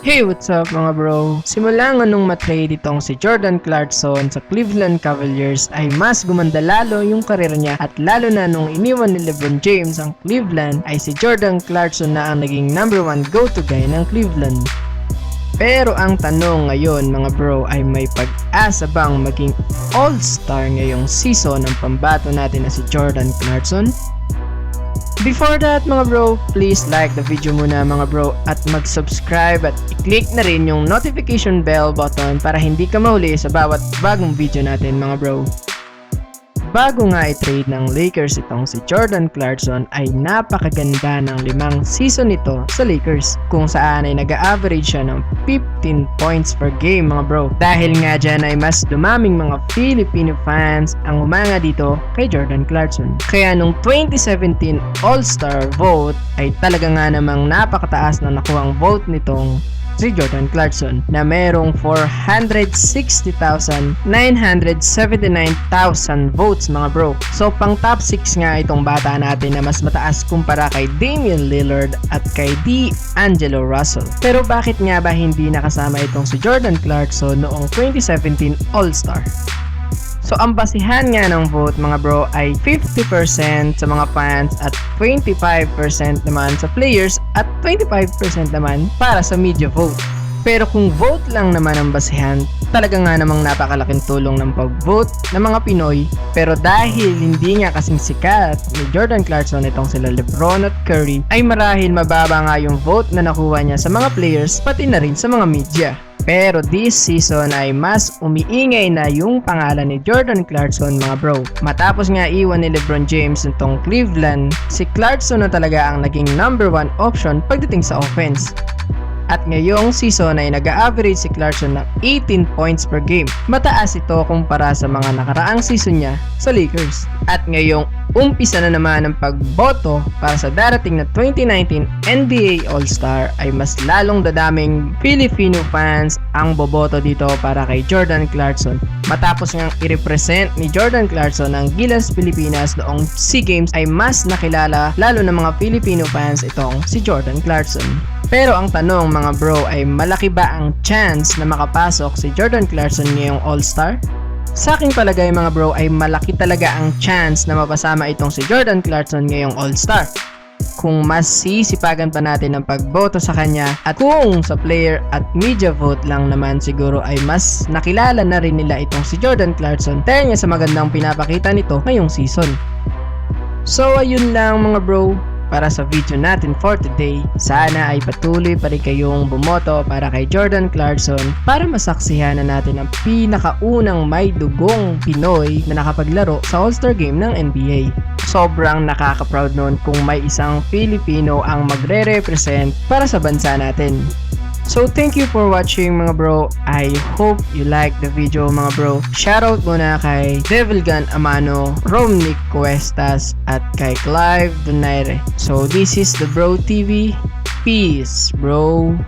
Hey, what's up mga bro? Simula nga nung matrade itong si Jordan Clarkson sa Cleveland Cavaliers ay mas gumanda lalo yung karir niya at lalo na nung iniwan ni LeBron James ang Cleveland ay si Jordan Clarkson na ang naging number 1 go-to guy ng Cleveland. Pero ang tanong ngayon mga bro ay may pag-asa bang maging all-star ngayong season ng pambato natin na si Jordan Clarkson? Before that mga bro, please like the video muna mga bro at mag-subscribe at i-click na rin yung notification bell button para hindi ka mahuli sa bawat bagong video natin mga bro. Bago nga i-trade ng Lakers itong si Jordan Clarkson ay napakaganda ng 5 season nito sa Lakers kung saan ay nag-average siya ng 15 points per game mga bro. Dahil nga dyan ay mas dumaming mga Filipino fans ang humanga dito kay Jordan Clarkson. Kaya nung 2017 All-Star vote ay talaga nga namang napakataas na nakuhang vote nitong si Jordan Clarkson na merong 460,979,000 votes mga bro. So pang top 6 nga itong bata natin na mas mataas kumpara kay Damian Lillard at kay D'Angelo Russell. Pero bakit nga ba hindi nakasama itong si Jordan Clarkson noong 2017 All-Star? So ang basihan nga ng vote mga bro ay 50% sa mga fans at 25% naman sa players at 25% naman para sa media vote. Pero kung vote lang naman ang basihan, talaga nga namang napakalaking tulong ng pag-vote ng mga Pinoy. Pero dahil hindi nga kasing sikat ni Jordan Clarkson itong sila LeBron at Curry, ay marahil mababa nga yung vote na nakuha niya sa mga players pati na rin sa mga media. Pero this season ay mas umiingay na yung pangalan ni Jordan Clarkson mga bro. Matapos nga iwan ni LeBron James nitong Cleveland, si Clarkson na talaga ang naging number 1 option pagdating sa offense. At ngayong season ay nag-average si Clarkson ng 18 points per game. Mataas ito kumpara sa mga nakaraang season niya sa Lakers. At ngayong umpisa na naman ang pagboto para sa darating na 2019 NBA All-Star ay mas lalong dadaming Filipino fans ang boboto dito para kay Jordan Clarkson. Matapos ngang i-represent ni Jordan Clarkson ang Gilas Pilipinas noong SEA Games ay mas nakilala lalo ng mga Filipino fans itong si Jordan Clarkson. Pero ang tanong mga bro ay malaki ba ang chance na makapasok si Jordan Clarkson ngayong All-Star? Sa aking palagay mga bro ay malaki talaga ang chance na mapasama itong si Jordan Clarkson ngayong All-Star. Kung mas sisipagan pa natin ang pagboto sa kanya at kung sa player at media vote lang naman siguro ay mas nakilala na rin nila itong si Jordan Clarkson dahil nga sa magandang pinapakita nito ngayong season. So ayun lang mga bro para sa video natin for today. Sana ay patuloy pa rin kayong bumoto para kay Jordan Clarkson para masaksihan na natin ang pinakaunang may dugong Pinoy na nakapaglaro sa All-Star Game ng NBA. Sobrang nakaka-proud nun kung may isang Filipino ang magre-represent para sa bansa natin. So thank you for watching mga bro. I hope you like the video mga bro. Shoutout muna kay Devilgan Amano, Romnick Cuestas at kay Clive Donaire. So this is the Bro TV. Peace bro.